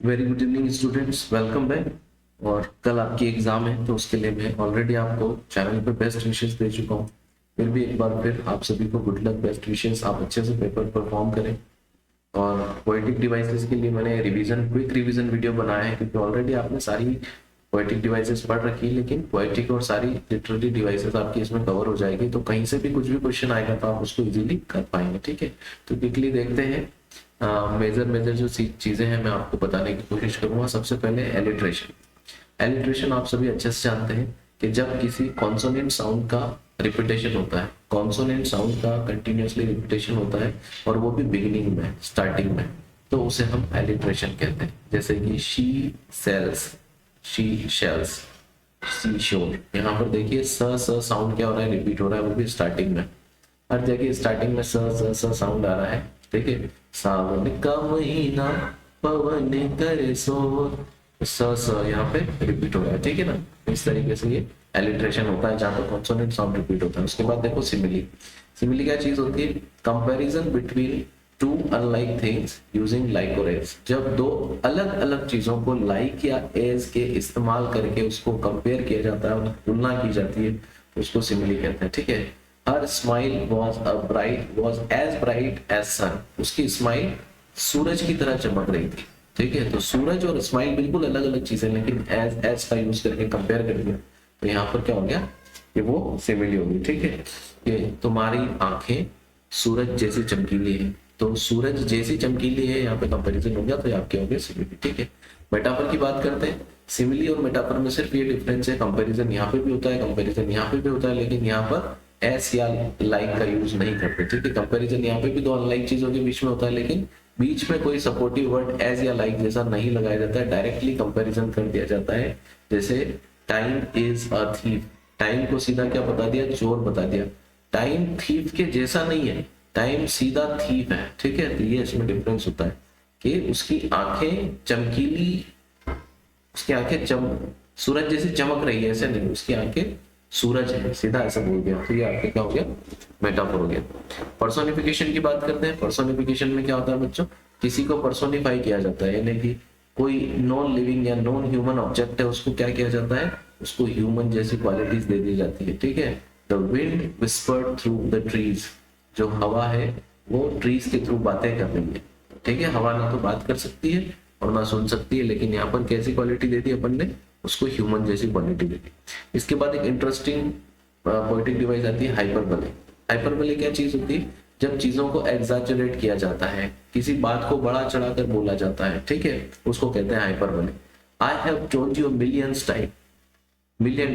Very good evening students, welcome back. और कल आपकी एग्जाम है तो उसके लिए मैं ऑलरेडी आपको चैनल पे बेस्ट विशेस दे चुका हूँ। फिर भी एक बार फिर आप सभी को गुड लक, बेस्ट विशेस। आप अच्छे से पेपर परफॉर्म करें। और पोएटिक डिवाइसेस के लिए मैंने क्विक रिवीजन वीडियो बनाया है, क्योंकि ऑलरेडी आपने सारी पोएटिक डिवाइसेस पढ़ रखी है, लेकिन पोएटिक और सारी लिटरेरी डिवाइसेस आपकी इसमें कवर हो जाएगी, तो कहीं से भी कुछ भी क्वेश्चन आएगा तो आप उसको इजीली कर पाएंगे। ठीक है, तो क्विकली देखते हैं। मेजर मेजर जो चीजें हैं मैं आपको बताने की कोशिश करूंगा। सबसे पहले एलिट्रेशन। एलिट्रेशन आप सभी अच्छे से जानते हैं कि जब किसी कॉन्सोनेंट साउंड का रिपीटेशन होता है, कॉन्सोनेंट साउंड का कंटिन्यूअसली रिपीटेशन होता है और वो भी बिगिनिंग में, स्टार्टिंग में, तो उसे हम एलिट्रेशन कहते हैं। जैसे कि शी सेल्स, शी शेल्स, सी शोर। यहाँ पर देखिए स साउंड क्या हो रहा है, रिपीट हो रहा है, वो भी स्टार्टिंग में। हर जगह स्टार्टिंग में स साउंड आ रहा है। ठीक है, सावन का महीना पवन करे शोर, स यहाँ पे रिपीट हो रहा है। ठीक है ना, इस तरीके से ये एलिट्रेशन होता है जहाँ पर कॉन्सोनेंट साउंड रिपीट होता है। उसके बाद देखो सिमिली। सिमिली क्या चीज होती है? Comparison between two unlike things using like और एज। जब दो अलग अलग चीजों को लाइक या एज के इस्तेमाल करके उसको कंपेयर किया जाता है, तुलना की जाती है, तो उसको सिमिली कहते हैं। ठीक है, हर smile was as bright as sun. उसकी स्माइल सूरज की तरह चमक रही थी। ठीक है, तो सूरज और स्माइल बिल्कुल अलग अलग चीजें, लेकिन एज का यूज करके कंपेयर कर दिया, तो यहाँ पर क्या हो गया कि वो सिमिली होगी। ठीक है, कि तुम्हारी आंखें सूरज जैसी चमकीली है, तो सूरज जैसी चमकीली है, यहाँ पे कंपैरिजन हो गया, तो आपके हो गए सिमिली। ठीक है, मेटाफर की बात करते हैं। सिमिली और मेटाफर में सिर्फ ये डिफरेंस है, कंपैरिजन यहाँ पे भी होता है, कंपैरिजन यहाँ पे भी होता है, लेकिन यहाँ पर एस या लाइक का यूज नहीं करते। ठीक है, कंपैरिजन यहाँ पे भी दो अनलाइक चीजों के बीच में होता है, लेकिन बीच में कोई सपोर्टिव वर्ड एज या लाइक जैसा नहीं लगाया जाता है, डायरेक्टली कंपैरिजन कर दिया जाता है। जैसे time is a thief, time को सीधा क्या बता दिया? चोर बता दिया। टाइम थीफ के जैसा नहीं है, टाइम सीधा थीफ है। ठीक है, तो ये इसमें डिफरेंस होता है कि उसकी आंखें चमकीली, उसकी आंखें सूरज जैसी चमक रही है, ऐसे नहीं, उसकी आंखें सूरज है, सीधा ऐसा बोल गया, तो ये आपके क्या हो गया? मेटाफोर हो गया। पर्सोनिफिकेशन की बात करते हैं। पर्सोनिफिकेशन में क्या होता है बच्चों? किसी को पर्सोनिफाई किया जाता है, यानी कि कोई नॉन लिविंग या नॉन ह्यूमन ऑब्जेक्ट है, उसको क्या किया जाता है? उसको ह्यूमन जैसी क्वालिटीज दे दी जाती है। ठीक है, the wind whispered through the trees. जो हवा है वो ट्रीज के थ्रू बातें कर रही है। ठीक है, हवा ना तो बात कर सकती है और ना सुन सकती है, लेकिन यहाँ पर कैसी क्वालिटी दे दी अपन ने? उसको ह्यूमन जैसी क्वालिटी दे दी। इसके बाद एक इंटरेस्टिंग पोएटिक डिवाइस आती है, हाइपरबोले। हाइपरबोले क्या चीज होती है? जब चीजों को एग्जैजरेट किया जाता है, किसी बात को बड़ा चढ़ाकर बोला जाता है, ठीक है, उसको कहते हैं hyperbole. I have told you million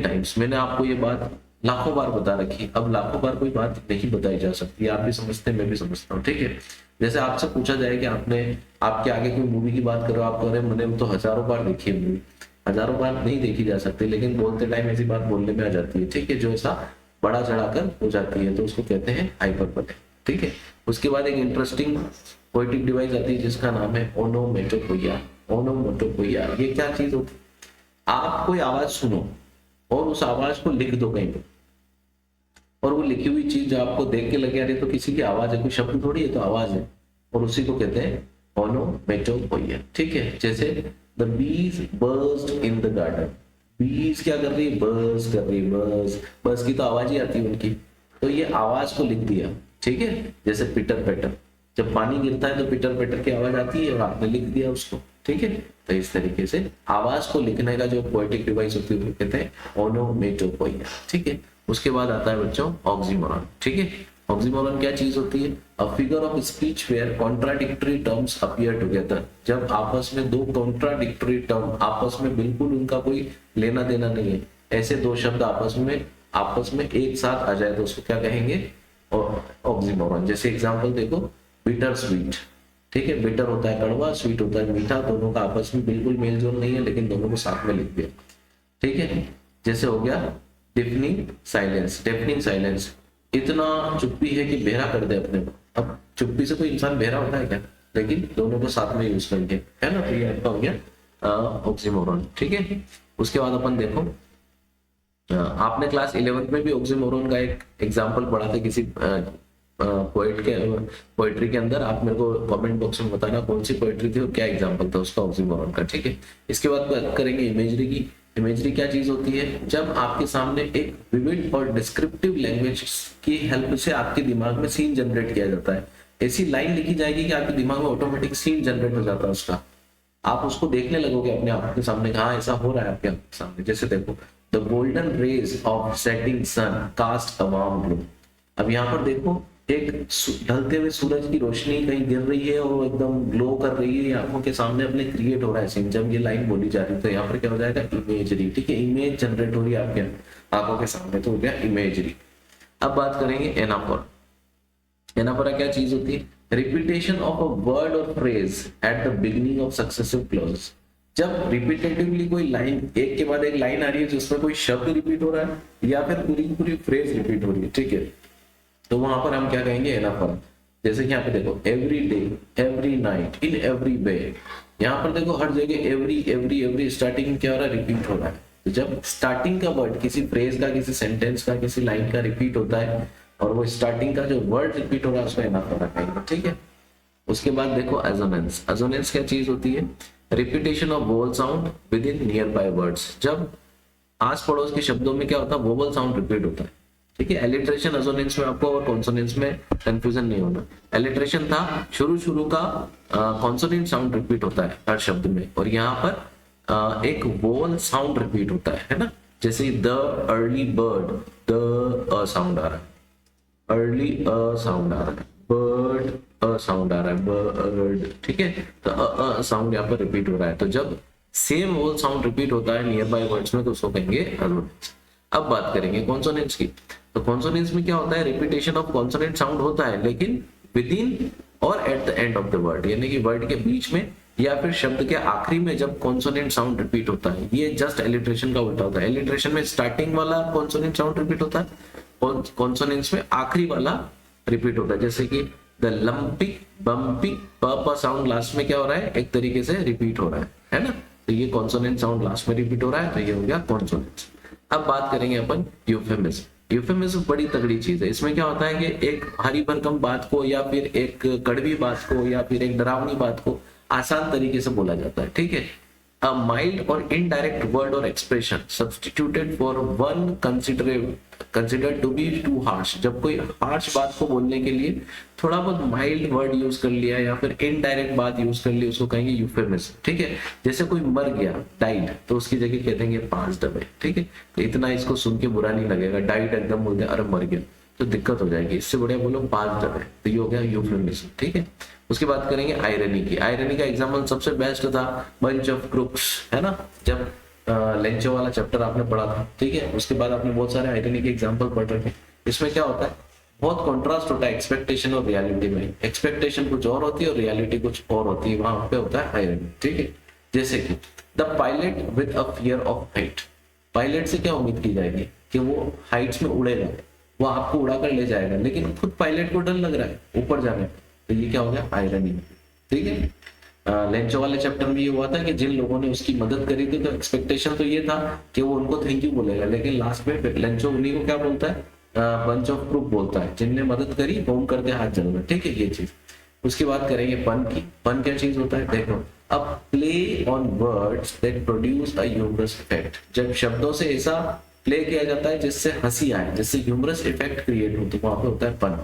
times. मैंने आपको ये बात लाखों बार बता रखी। अब लाखों बार कोई बात नहीं बताई जा सकती, आप भी समझते हैं, मैं भी समझता हूँ। ठीक है, जैसे आपसे पूछा जाए कि आपने, आपके आगे कोई मूवी की बात करो, आप कह रहे मैंने तो हजारों बार देखी है मूवी। हजारों बार नहीं देखी जा सकती, लेकिन बोलते टाइम ऐसी बात बोलने में आ जाती है। ठीक है, जो ऐसा बड़ा चढ़ाकर हो जाती है, तो उसको कहते हैं हाइपरबोले। ठीक है, उसके बाद एक इंटरेस्टिंग पोएटिक डिवाइस आती है जिसका नाम है ओनोमेटोपोइया। ओनोमेटोपोइया ये क्या चीज होती है? आप कोई आवाज सुनो और उस आवाज को लिख दो कहीं पे, और वो लिखी हुई चीज आपको देख के लगे अरे तो किसी की आवाज है, कोई शब्द थोड़ी है, तो आवाज है, और उसी को कहते हैं ओनोमेटोपोइया। ठीक है, जैसे the bees burst in the garden. बीज क्या कर रही है? बर्स्ट कर रही है। बर्स्ट की तो आवाज ही आती है उनकी, तो ये आवाज को लिख दिया। ठीक है, जैसे पिटर पैटर, जब पानी गिरता है तो पिटर पैटर की आवाज आती है और आपने लिख दिया उसको। ठीक है, तो इस तरीके से आवाज को लिखने का जो पोएटिक डिवाइस होती है वो कहते हैं ओनोमेटोपोइया। ठीक है, उसके बाद आता है बच्चों ऑक्सीमोरॉन। ठीक है, ऑक्सीमोरॉन क्या चीज होती है? A figure of speech where contradictory terms appear together. जब आपस में दो कॉन्ट्राडिक्टरी टर्म, आपस में बिल्कुल उनका कोई लेना देना नहीं है, ऐसे दो शब्द आपस में एक साथ आ जाए तो उसको क्या कहेंगे? ऑक्सीमोरॉन। जैसे एग्जांपल देखो, बिटर स्वीट। ठीक है, बिटर होता है कड़वा, स्वीट होता है मीठा, दोनों का आपस में बिल्कुल मेल जोल नहीं है, लेकिन दोनों को साथ में लिख दिया। ठीक है, जैसे हो गया डिफनिंग साइलेंस। डिफनिंग साइलेंस, इतना चुप्पी है कि बहरा कर दे अपने को। अब चुप्पी से कोई इंसान बहरा होता है क्या? लेकिन दोनों को साथ में यूज करके, है ना, तो ये आपका हो गया ऑक्सीमोरॉन। ठीक है, उसके बाद अपन देखो, आपने क्लास 11th में भी ऑक्सीमोरॉन का एक एग्जाम्पल पढ़ा था किसी पोएट्री के अंदर आप मेरे को कमेंट बॉक्स में बताना कौन सी पोएट्री थी और क्या एग्जांपल था उसका ऑक्सीमोरॉन का, ठीक है। इसके बाद बात करेंगे इमेजरी की। इमेजरी क्या चीज होती है? जब आपके सामने एक विविड और डिस्क्रिप्टिव लैंग्वेज की हेल्प से आपके दिमाग में सीन जनरेट किया जाता है। ऐसी लाइन लिखी जाएगी कि आपके दिमाग में ऑटोमेटिक सीन जनरेट हो जाता है उसका, आप उसको देखने लगोगे अपने आप के सामने, हाँ ऐसा हो रहा है आपके सामने। जैसे देखो, the golden rays of setting sun cast a warm glow. अब यहाँ पर देखो, एक ढलते हुए सूरज की रोशनी कहीं गिर रही है और एकदम ग्लो कर रही है, आंखों के सामने अपने क्रिएट हो रहा है सीन। जब ये लाइन बोली जा रही है तो यहाँ पर क्या हो जाएगा? इमेजरी, ठीक है। इमेज जनरेट हो रही है आपके आंखों के सामने, तो हो गया इमेजरी। अब बात करेंगे एनाफोरा। एनाफोरा क्या चीज होती है? रिपीटेशन ऑफ अ वर्ड और phrase at the beginning of successive clause. जब रिपीटेटिवली कोई लाइन, एक के बाद एक लाइन आ रही है जिसमें कोई शब्द रिपीट हो रहा है या फिर पूरी की पूरी फ्रेज रिपीट हो रही है, ठीक है, तो वहां पर हम क्या कहेंगे? एनाफोरा। जैसे कि यहाँ पे देखो, every day, every night, in every way. यहाँ पर देखो हर जगह एवरी एवरी एवरी स्टार्टिंग में क्या हो रहा है? रिपीट हो रहा है। तो जब स्टार्टिंग का वर्ड किसी फ्रेज का, किसी सेंटेंस का, किसी लाइन का रिपीट होता है और वो स्टार्टिंग का जो वर्ड रिपीट हो रहा है उसको एनाफोरा कहेंगे, ठीक है। उसके बाद देखो एजोनेंस। एजोनेंस क्या चीज होती है? Repetition of vowel sound with in near by words. जब आस पड़ोस के शब्दों में क्या होता है? वोवल साउंड रिपीट होता है, ठीक है। एलिट्रेशन एजोनेंस में आपको और कॉन्सोनेंट्स में कंफ्यूजन नहीं होना। एलिट्रेशन था शुरू का कॉन्सोनेंट साउंड रिपीट होता है हर शब्द में, और यहाँ पर एक वोवल साउंड रिपीट होता है ना। जैसे the early bird, the sound आ रहा है, अर्ली साउंड आ रहा है, बर्ड साउंड आ रहा है, बर्ड, ठीक है। तो साउंड यहाँ पर रिपीट हो रहा है। तो जब सेम वोवल साउंड रिपीट होता है नियर बाय वर्ड्स में तो उसको कहेंगे एजोनेंस। अब बात करेंगे कॉन्सोनेंट्स की। तो कॉन्सोनेंट्स में क्या होता है? रिपीटेशन ऑफ कॉन्सोनेंट साउंड होता है लेकिन विद इन और at the end of the word, यानी कि वर्ड के बीच में या फिर शब्द के आखिरी में जब कॉन्सोनेंट साउंड रिपीट होता है। ये जस्ट एलिट्रेशन का उल्टा होता है। एलिट्रेशन में स्टार्टिंग वाला कॉन्सोनेंट साउंड रिपीट होता है और कॉन्सोनेंट्स में आखिरी वाला रिपीट होता है। जैसे कि द लंपिक, बम्पिक, प साउंड लास्ट में क्या हो रहा है? एक तरीके से रिपीट हो रहा है ना। तो ये कॉन्सोनेंट साउंड लास्ट में रिपीट हो रहा है, तो ये हो गया कॉन्सोनेंट्स। अब बात करेंगे अपन यूफेमिज्म। यूफेमिज्म बड़ी तगड़ी चीज है। इसमें क्या होता है कि एक हरी भरकम बात को या फिर एक कड़वी बात को या फिर एक डरावनी बात को आसान तरीके से बोला जाता है, ठीक है। अ माइल्ड और इनडायरेक्ट वर्ड और expression substituted for one considered to be too harsh. जब कोई हार्श बात को बोलने के लिए थोड़ा बहुत माइल्ड वर्ड यूज कर लिया या फिर इनडायरेक्ट बात यूज कर ली, उसको कहेंगे यूफेमिज्म, ठीक है। जैसे कोई मर गया, डाइड, तो उसकी जगह कह देंगे पांच दबे, ठीक है। तो इतना इसको सुन के बुरा नहीं लगेगा। डाइड एकदम बोलते अरे मर गया तो दिक्कत हो जाएगी, इससे बढ़िया बोलो पांच दबे, तो ये हो गया यूफेमिज्म, ठीक है। उसके बाद करेंगे आयरनी की। आयरनी का एग्जाम्पल सबसे बेस्ट था बंच ऑफ क्रुक्स, है ना। जब लेंचो वाला चैप्टर आपने पढ़ा था, ठीक है। उसके बाद आपने बहुत सारे आयरनी के एग्जाम्पल पढ़ रखे। इसमें क्या होता है? बहुत कॉन्ट्रास्ट होता है एक्सपेक्टेशन और रियलिटी में। एक्सपेक्टेशन कुछ और होती है और रियलिटी कुछ और होती है, वहां पे होता है आयरनी, ठीक है। जैसे कि the pilot with a fear of height. Pilot से क्या उम्मीद की जाएगी? कि वो हाइट्स में उड़ेगा, वो आपको उड़ाकर ले जाएगा, लेकिन खुद पायलट को डर लग रहा है ऊपर जाने में, तो ये क्या हो गया? आयरनी, ठीक है। लेंचो वाले चैप्टर में ये हुआ था कि जिन लोगों ने उसकी मदद करी थी तो एक्सपेक्टेशन तो ये था कि वो उनको थैंक यू बोलेगा, लेकिन लास्ट में लेंचो उन्हीं को क्या बोलता है? बंच ऑफ प्रूफ बोलता है। जिनने मदद करी वो उन करके हाथ जल रहे, ठीक है, ये चीज। उसके बाद करेंगे पन की। पन क्या चीज होता है? देखो, अब play on words that produce a humorous effect. जब शब्दों से ऐसा प्ले किया जाता है जिससे हंसी आए, जिससे ह्यूमरस इफेक्ट क्रिएट हो, तो वहां पे होता है पन।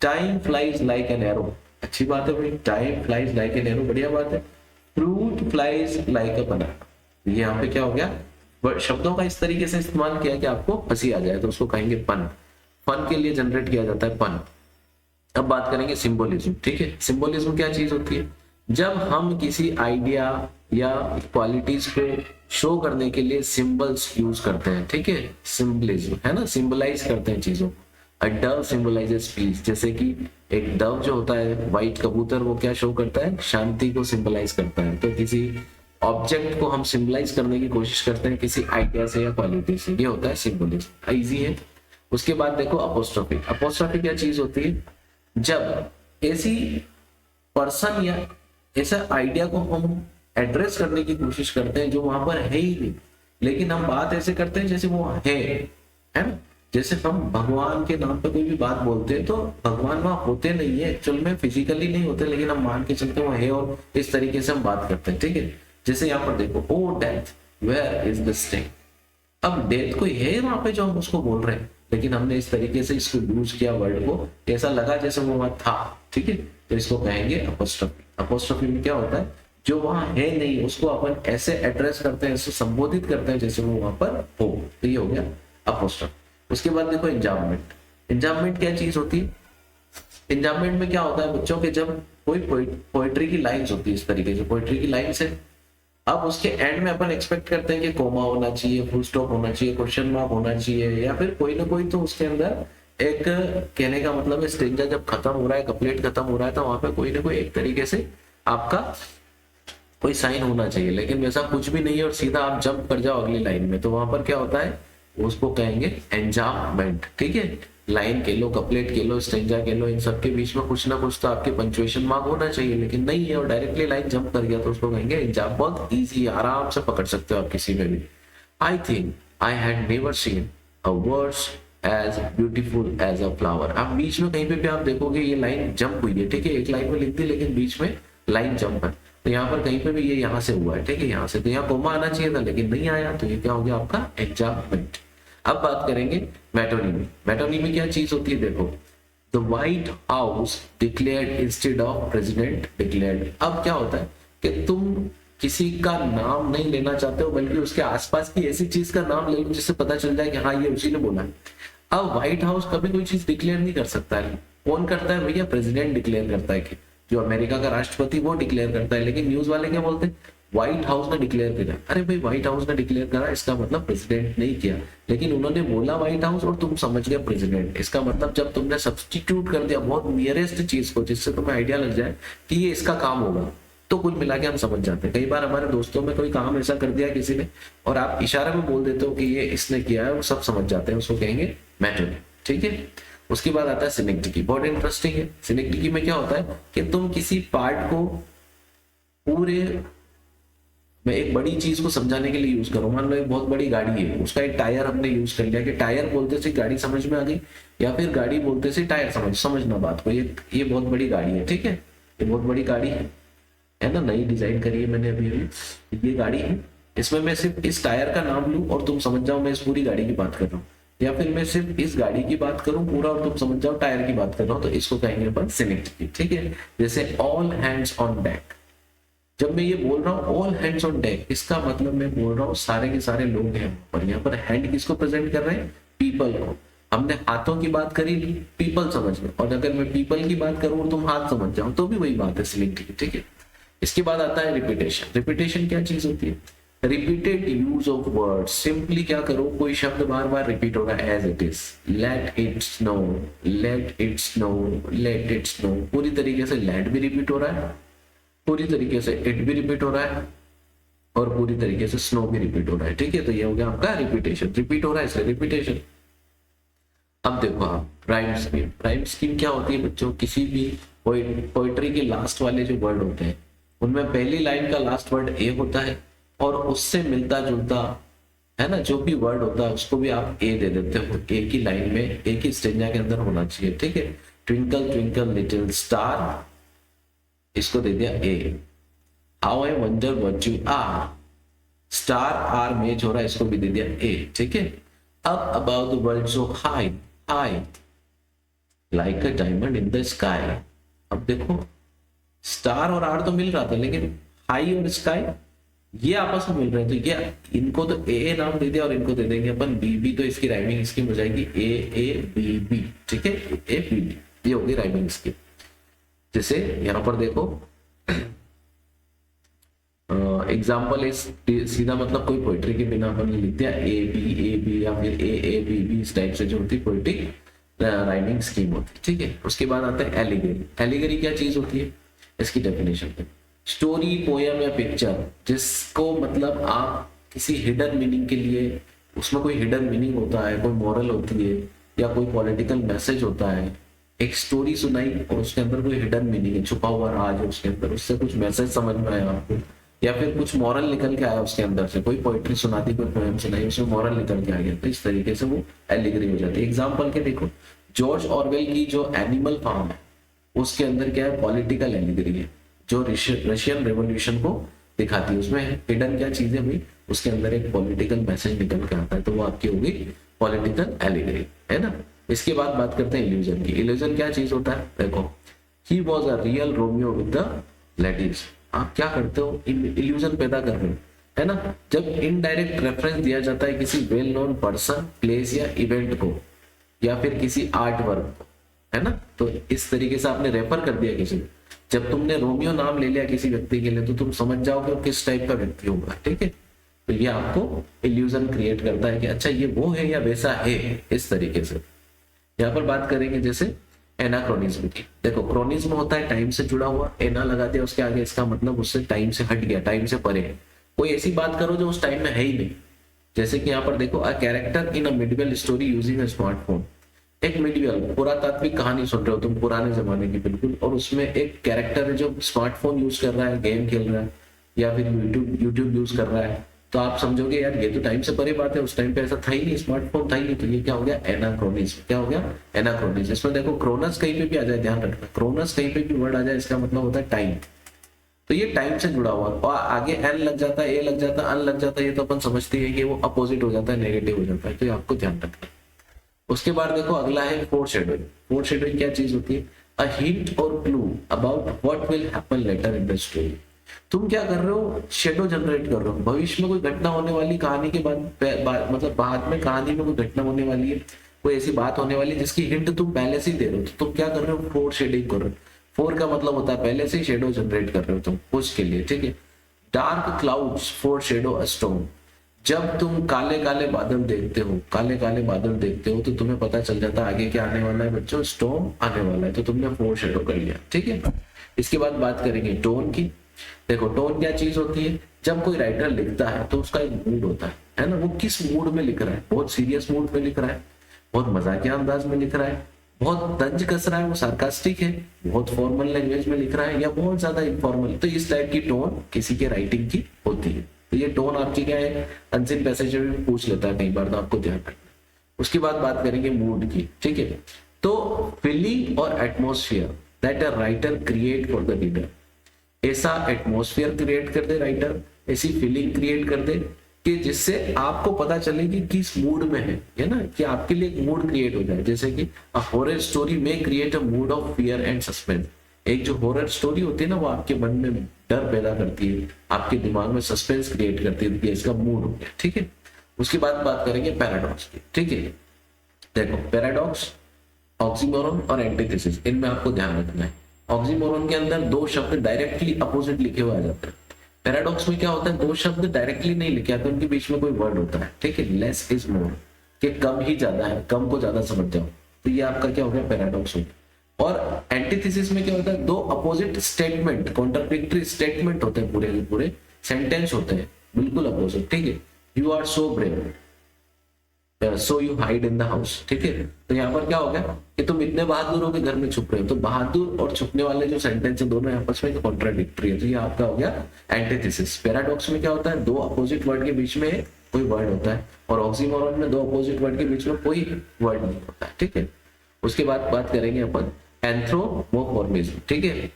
Time flies like an arrow, अच्छी बात है भाई, time flies like an arrow, बढ़िया बात है। फ्रूट फ्लाइज लाइक अ बनाना, ये यहाँ पे क्या हो गया? शब्दों का इस तरीके से इस्तेमाल किया कि आपको हंसी आ जाए, तो उसको कहेंगे पन। फन के लिए जनरेट किया जाता है पन। अब बात करेंगे सिंबोलिज्म, ठीक है। सिंबोलिज्म क्या चीज होती है? जब हम किसी आइडिया या क्वालिटीज को शो करने के लिए सिंबल्स यूज करते हैं, ठीक है, सिंबलिज्म, है ना, सिंबलाइज करते हैं चीजों। अ डव सिंबलाइजेस पीस, जैसे कि एक डव जो होता है, व्हाइट कबूतर, वो क्या शो करता है? शांति को सिंबलाइज करता है। तो किसी ऑब्जेक्ट को हम सिंबलाइज करने की कोशिश करते हैं किसी आइडिया से या क्वालिटी से, ये होता है सिंबलिज्म, इजी है। उसके बाद देखो अपोस्ट्रोफी। अपोस्ट्रोफी क्या चीज होती है? जब ऐसी पर्सन या ऐसा आइडिया को हम एड्रेस करने की कोशिश करते हैं जो वहां पर है ही नहीं, लेकिन हम बात ऐसे करते हैं जैसे वो है ना। जैसे हम भगवान के नाम पे कोई भी बात बोलते हैं तो भगवान वहां होते नहीं है, एक्चुअल में फिजिकली नहीं होते, लेकिन हम मान के चलते वो है और इस तरीके से हम बात करते हैं, ठीक है। जैसे यहाँ पर देखो, O death where is the sting. अब डेथ कोई है वहां पे जो हम उसको बोल रहे हैं, लेकिन हमने इस तरीके से इसको यूज किया वर्ड को, ऐसा लगा जैसे वो वहां था, ठीक है। तो इसको कहेंगे अपोस्ट्रोफी। अपोस्ट्रोफी में क्या होता है, जो वहां है नहीं उसको अपन ऐसे एड्रेस करते हैं, ऐसे संबोधित करते हैं जैसे वो वहां पर हो, तो ये हो गया अपोस्ट्रोफी। उसके बाद देखो इंजाममेंट। इंजाममेंट क्या चीज होती है, इंजाममेंट में क्या होता है बच्चों के, जब कोई पोइट्री की लाइंस होती है, इस तरीके से पोइट्री की लाइंस है, अब उसके एंड में अपन एक्सपेक्ट करते हैं कि कोमा होना चाहिए, फुल स्टॉप होना चाहिए, क्वेश्चन मार्क होना चाहिए, या फिर कोई ना कोई तो उसके अंदर एक, कहने का मतलब है स्टेंजा जब खत्म हो रहा है, कपलेट खत्म हो रहा है, तो वहां पे कोई ना कोई एक तरीके से आपका कोई साइन होना चाहिए, लेकिन वैसा कुछ भी नहीं है और सीधा आप जंप कर जाओ अगली लाइन में, तो वहां पर क्या होता है, उसको कहेंगे एंजाममेंट, ठीक है। लाइन के लो, कपलेट के लो, स्टेंजा के लो, इन सबके बीच में कुछ ना कुछ तो आपके पंक्चुएशन मार्क होना चाहिए, लेकिन नहीं है और डायरेक्टली लाइन जंप कर गया, तो उसको कहेंगे एंजाम। बहुत इजी, आराम से पकड़ सकते हो आप किसी में भी। I think I had never seen a words as beautiful as a flower. आप बीच में कहीं पे भी आप देखोगे ये लाइन जंप हुई है, ठीक है, एक लाइन में लिख दी लेकिन बीच में लाइन जंप है, तो यहाँ पर कहीं पे भी ये यहाँ से हुआ है, ठीक है, यहाँ से, तो यहाँ कोमा आना चाहिए था लेकिन नहीं आया, तो ये क्या हो गया आपका एंजाममेंट। अब बात करेंगे मेटोनिमी। मेटोनिमी क्या चीज होती है, देखो, the white house declared instead of president declared. अब क्या होता है कि तुम किसी का नाम नहीं लेना चाहते हो, बल्कि उसके आसपास की ऐसी चीज का नाम ले लो जिससे पता चल जाए कि हाँ ये उसी ने बोला है। अब व्हाइट हाउस कभी कोई चीज डिक्लेयर नहीं कर सकता है, कौन करता है भैया, प्रेसिडेंट डिक्लेयर करता है, कि जो अमेरिका का राष्ट्रपति वो डिक्लेयर करता है, लेकिन न्यूज वाले क्या बोलते हैं, व्हाइट हाउस ने डिक्लेयर किया। अरे भाई व्हाइट हाउस ने डिक्लेयर करा, इसका मतलब प्रेसिडेंट नहीं किया, लेकिन उन्होंने बोला व्हाइट हाउस और तुम समझ गए प्रेसिडेंट। इसका मतलब जब तुमने सब्स्टिट्यूट कर दिया बहुत नियरेस्ट चीज को, जिससे तुम्हें आइडिया लग जाए कि ये इसका काम होगा, तो कुल मिला के हम समझ जाते हैं। कई बार हमारे दोस्तों में कोई काम ऐसा कर दिया किसी ने और आप इशारे में बोल देते हो कि ये इसने किया है, वो सब समझ जाते हैं, उसको कहेंगे मेटोनिमी, ठीक है। उसके बाद आता है सिनेक्टिकी, बहुत इंटरेस्टिंग है। सिनेक्टिकी में क्या होता है कि तुम किसी पार्ट को पूरे मैं एक बड़ी चीज को समझाने के लिए यूज करूँ, मान लो एक बहुत बड़ी गाड़ी है, उसका एक टायर हमने यूज कर लिया, कि टायर बोलते से गाड़ी समझ में आ गई, या फिर गाड़ी बोलते से टायर समझना बात को, ये बहुत बड़ी गाड़ी है, ठीक है, ये बहुत बड़ी गाड़ी है ना, नई डिजाइन करी है मैंने अभी अभी, ये गाड़ी है, इसमें मैं सिर्फ इस टायर का नाम लूं और तुम समझ जाओ मैं इस पूरी गाड़ी की बात कर रहा हूँ, या फिर मैं सिर्फ इस गाड़ी की बात करूं पूरा और तुम समझ जाओ टायर की बात कर रहा हूं, तो इसको कहेंगे अपन सिनेक्टिकी, ठीक है। जैसे ऑल हैंड्स ऑन डेक, जब मैं ये बोल रहा हूँ ऑल हैंड्स ऑन डेक, इसका मतलब मैं बोल रहा हूँ सारे के सारे लोग हैं, और यहाँ पर हैंड किसको प्रेजेंट कर रहे हैं, पीपल को। हमने हाथों की बात करी, पीपल समझ गए, और अगर मैं पीपल की बात करूं और तुम हाथ समझ जाओ तो भी वही बात है, सिनेक्टिकी, ठीक है। इसके बाद आता है रिपीटेशन। रिपीटेशन क्या चीज होती है, repeated use of word. Simply क्या करो, कोई शब्द बार बार रिपीट होगा, as it is, let it snow, let it snow, let it snow, पूरी तरीके से लेट भी रिपीट हो रहा है, पूरी तरीके से इट भी रिपीट हो रहा है, और पूरी तरीके से स्नो भी रिपीट हो रहा है, ठीक है। तो ये हो गया आपका रिपीटेशन, रिपीट हो रहा है इसलिए रिपीटेशन। अब देखो आप राइम स्कीम। राइम स्कीम क्या होती है बच्चों, किसी भी पोइट्री के लास्ट वाले जो वर्ड होते हैं उनमें पहली लाइन का लास्ट वर्ड ए होता है, और उससे मिलता जुलता है ना जो भी वर्ड होता है उसको भी आप ए दे देते हो, ए की लाइन में, ए की स्टेंजा के अंदर होना चाहिए, ठीक है। ट्विंकल ट्विंकल लिटिल स्टार, इसको दे दिया A. How I wonder what you are, star are match हो रहा है, इसको भी दे दिया ए, ठीक है। Up about the world so high, high like a diamond in the sky. अब देखो स्टार और आर तो मिल रहा था, लेकिन हाई और स्काई ये आपस में मिल रहे हैं, तो ये इनको तो ए नाम दे दिया और इनको दे देंगे अपन बी बी, तो इसकी राइमिंग स्कीम हो जाएगी ए ए बी बी, ठीक है, ए बी बी, ये होगी राइमिंग स्कीम। जैसे यहां पर देखो एग्जाम्पल इस सीधा मतलब कोई पोइट्री के बिना अपन लिख दिया ए बी या फिर ए बी बी, इस टाइप से जो होती है पोइट्रिक राइमिंग स्कीम होती है, ठीक है। उसके बाद आता है एलिगेरी। एलिगेरी क्या चीज होती है, इसकी डेफिनेशन है, स्टोरी, पोयम या पिक्चर जिसको मतलब आप किसी हिडन मीनिंग के लिए, उसमें कोई हिडन मीनिंग होता है, कोई मॉरल होती है या कोई पॉलिटिकल मैसेज होता है, एक स्टोरी सुनाई और उसके अंदर कोई हिडन मीनिंग है, छुपा हुआ राज है उसके अंदर, उससे कुछ मैसेज समझ में आया आपको, या फिर कुछ मॉरल निकल के आया उसके अंदर से, कोई पोइट्री सुनाती, कोई पोएम सुनाई, उसमें मॉरल निकल के आ गया, तो इस तरीके से वो एलिगरी हो जाती है। एग्जाम्पल के देखो, जॉर्ज ऑरवेल की जो एनिमल फार्म है उसके अंदर क्या है, पॉलिटिकल एलिगरी है, जो रशियन रेवोल्यूशन को दिखाती है। उसमें हिडन क्या चीजें हुई, उसके अंदर एक पॉलिटिकल मैसेज निकल के आता है, तो वो आपकी होगी पॉलिटिकल एलिगरी, है ना। इसके बाद बात करते हैं इल्यूजन की। इल्यूजन क्या चीज होता है, देखो, he was a real Romeo with the ladies. आप क्या करते हो, इल्यूजन पैदा कर रहे हो, है ना। जब इनडायरेक्ट रेफरेंस दिया जाता है किसी वेल नोन पर्सन, प्लेस या इवेंट को, या फिर किसी आर्ट वर्क को, है ना, तो इस तरीके से आपने रेफर कर दिया किसी को। जब तुमने रोमियो नाम ले लिया किसी व्यक्ति के लिए, तो तुम समझ जाओगे वो किस टाइप का व्यक्ति होगा, ठीक है। तो ये आपको इल्यूजन क्रिएट करता है कि अच्छा ये वो है या वैसा है, इस तरीके से। यहाँ पर बात करेंगे जैसे एनाक्रोनिज्म की। देखो, क्रोनिज्म होता है टाइम से जुड़ा हुआ, एना लगा दिया उसके आगे, इसका मतलब उससे टाइम से हट गया, टाइम से परे है। कोई ऐसी बात करो जो उस टाइम में है ही नहीं। जैसे कि यहाँ पर देखो, a character in a medieval story using a smartphone. एक मिडिवल पुरातात्विक कहानी सुन रहे हो तुम, पुराने जमाने की बिल्कुल, और उसमें एक कैरेक्टर है जो स्मार्टफोन यूज कर रहा है, गेम खेल रहा है, या फिर यूट्यूब यूज कर रहा है, तो आप समझोगे यार ये तो टाइम से परे बात है, उस टाइम पे ऐसा था ही नहीं, स्मार्टफोन था ही नहीं। तो ये क्या हो गया, एनाक्रोनिज्म। क्या हो गया, एनाक्रोनिज्म। इसमें देखो, क्रोनस कहीं पे भी आ जाए, ध्यान रखना, क्रोनस कहीं पे भी वर्ड आ जाए, इसका मतलब होता है टाइम। तो ये टाइम से जुड़ा हुआ, और आगे एन लग जाता है, ए लग जाता है, अन लग जाता है, ये तो अपन समझते हैं कि वो अपोजिट हो जाता है, नेगेटिव हो जाता है, तो ये आपको ध्यान रखना। उसके बाद देखो, अगला है फोरशैडोइंग। फोरशैडोइंग क्या चीज होती है, अ हिंट और clue about what will happen later in the story. तुम क्या कर रहे हो, शेडो जनरेट कर रहे हो, भविष्य में कोई घटना होने वाली, कहानी के मतलब बाद में कहानी में कोई घटना होने वाली है, कोई ऐसी बात होने वाली है जिसकी हिंट तुम पहले से ही दे रहे हो, तो तुम क्या कर रहे हो, फोर शेडिंग कर रहे हो। फोर का मतलब होता है पहले से ही शेडो जनरेट कर रहे हो तुम उसके लिए, ठीक है। डार्क क्लाउड्स फोर शेडो अ स्टॉर्म। जब तुम काले काले बादल देखते हो, काले काले बादल देखते हो, तो तुम्हें पता चल जाता है आगे क्या आने वाला है बच्चों, स्टॉर्म आने वाला है, तो तुमने फोर शेडो कर लिया, ठीक है। इसके बाद बात करेंगे टोन की। देखो, टोन क्या चीज होती है, जब कोई राइटर लिखता है तो उसका एक मूड होता है ना, वो किस मूड में लिख रहा है, बहुत सीरियस मूड में लिख रहा है, बहुत मजाकिया अंदाज में लिख रहा है, बहुत तंज कस रहा है, वो सार्कास्टिक है, बहुत फॉर्मल लैंग्वेज में लिख रहा है, या बहुत ज्यादा इनफॉर्मल। तो इस टाइप की टोन किसी के राइटिंग की होती है। तो ये टोन आपकी क्या है, अनसीन पैसेज में पूछ लेता है कई बार, तो आपको ध्यान रखना। उसके बाद बात करेंगे मूड की, ठीक है। तो फीलिंग और atmosphere that a writer create for the reader. ऐसा एटमोस्फियर क्रिएट कर दे राइटर, ऐसी फीलिंग क्रिएट कर दे कि जिससे आपको पता चले कि किस मूड में है ना, कि आपके लिए एक मूड क्रिएट हो जाए। जैसे कि अ हॉरर स्टोरी में create a mood off fear and suspense. एक जो हॉरर स्टोरी होती है ना, वो आपके मन में डर पैदा करती है, आपके दिमाग में सस्पेंस क्रिएट करती है, कि इसका मूड हो गया, ठीक है। उसके बाद बात करेंगे पैराडॉक्स की, ठीक है। देखो, पैराडॉक्स, ऑक्सीमोरन और एंटीथेसिस, इनमें आपको ध्यान रखना है। ऑक्सीमोरन के अंदर दो शब्द डायरेक्टली अपोजिट लिखे हुए आ जाते हैं। पैराडॉक्स में क्या होता है, दो शब्द डायरेक्टली नहीं लिखे आते, उनके बीच में कोई वर्ड होता है, ठीक है। लेस इज मोर, कि कम ही ज्यादा है, कम को ज्यादा समझ जाओ, तो ये आपका क्या हो गया, पैराडॉक्स हो गया। और एंटीथेसिस में क्या होता है, दो अपोजिट स्टेटमेंट, कॉन्ट्राडिक्टरी स्टेटमेंट होते हैं, पूरे के पूरे सेंटेंस होते हैं बिल्कुल अपोजिट, ठीक है। You are so brave, so you hide in the house, ठीक है। तो यहाँ पर क्या हो गया कि तुम इतने बहादुर हो के घर में छुप रहे हो। तो बहादुर और छुपने वाले जो सेंटेंस है, दोनों आपस में कॉन्ट्राडिक्टरी है, तो ये आपका हो गया एंटीथेसिस। पैराडॉक्स में क्या होता है, दो अपोजिट वर्ड के बीच में कोई वर्ड होता है, और ऑक्सीमोरन में दो अपोजिट वर्ड के बीच में कोई वर्ड नहीं होता है, ठीक है। उसके बाद बात करेंगे अपन एंथ्रोपोमॉर्फिज्म, ठीक है।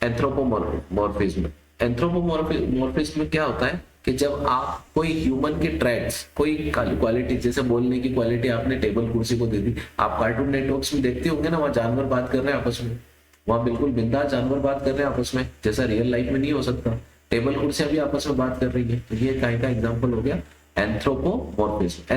एंथ्रोपोमॉर्फिज्म, एंथ्रोपोमॉर्फिज्म में क्या होता है कि जब आप कोई ह्यूमन के ट्रैट्स, कोई क्वालिटी, जैसे बोलने की क्वालिटी आपने टेबल कुर्सी को दे दी। आप कार्टून नेटवर्क्स में देखते होंगे ना, वहां जानवर बात कर रहे हैं आपस में, वहां बिल्कुल बिंदास जानवर बात कर रहे हैं आपस में, जैसा रियल लाइफ में नहीं हो सकता। टेबल कुर्सियां भी आपस में बात कर रही है, तो ये का एग्जाम्पल हो गया एंथ्रोपोमॉर्फिज्म।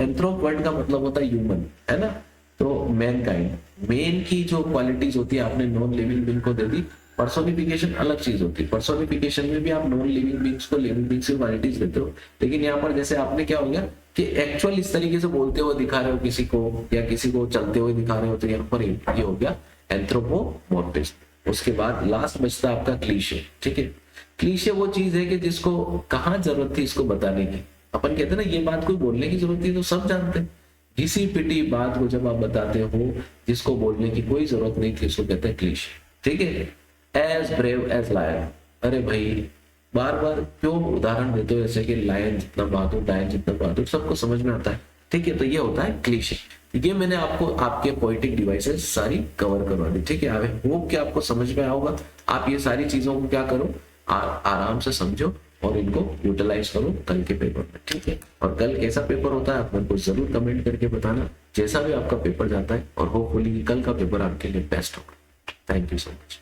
एंथ्रोप वर्ड का मतलब होता है ह्यूमन, है ना। तो मैन काइंड, मेन की जो क्वालिटीज होती है आपने नॉन लिविंग बीइंग को दे दी। पर्सोनिफिकेशन अलग चीज होती है, पर्सोनिफिकेशन में भी आप नॉन लिविंग बीइंग्स को लिविंग बीइंग्स की क्वालिटीज देते हो, लेकिन यहाँ पर जैसे आपने क्या हो गया कि एक्चुअल इस तरीके से बोलते हुए दिखा रहे हो किसी को, या किसी को चलते हुए दिखा रहे हो, तो यहाँ पर ये हो गया एंथ्रोपोमॉर्फिज्म। उसके बाद लास्ट बचता आपका क्लीशे, ठीक है। क्लीशे वो चीज है कि जिसको कहाँ जरूरत थी इसको बताने की। अपन कहते हैं ना, ये बात कोई बोलने की जरूरत थी, तो सब जानते हैं। घिसी पिटी बात को जब आप बताते हो जिसको बोलने की कोई जरूरत नहीं थी, उसको कहते हैं क्लीशे, ठीक है। एज ब्रेव एज लायन, अरे भाई बार बार क्यों उदाहरण देते हो, जैसे कि लायन जितना बहादुर, डायन जितना बहादुर, सबको समझ में आता है, ठीक है। तो ये होता है क्लीशे। ये मैंने आपको आपके पोएटिक डिवाइसेस सारी कवर करवा दी, ठीक है। आई होप कि आपको समझ में आएगा। आप ये सारी चीजों को क्या करो, आराम से समझो और इनको यूटिलाइज करो कल के पेपर में, ठीक है। और कल कैसा पेपर होता है आप मेरे को जरूर कमेंट करके बताना, जैसा भी आपका पेपर जाता है, और होपफुली कल का पेपर आपके लिए बेस्ट होगा। Thank you so much.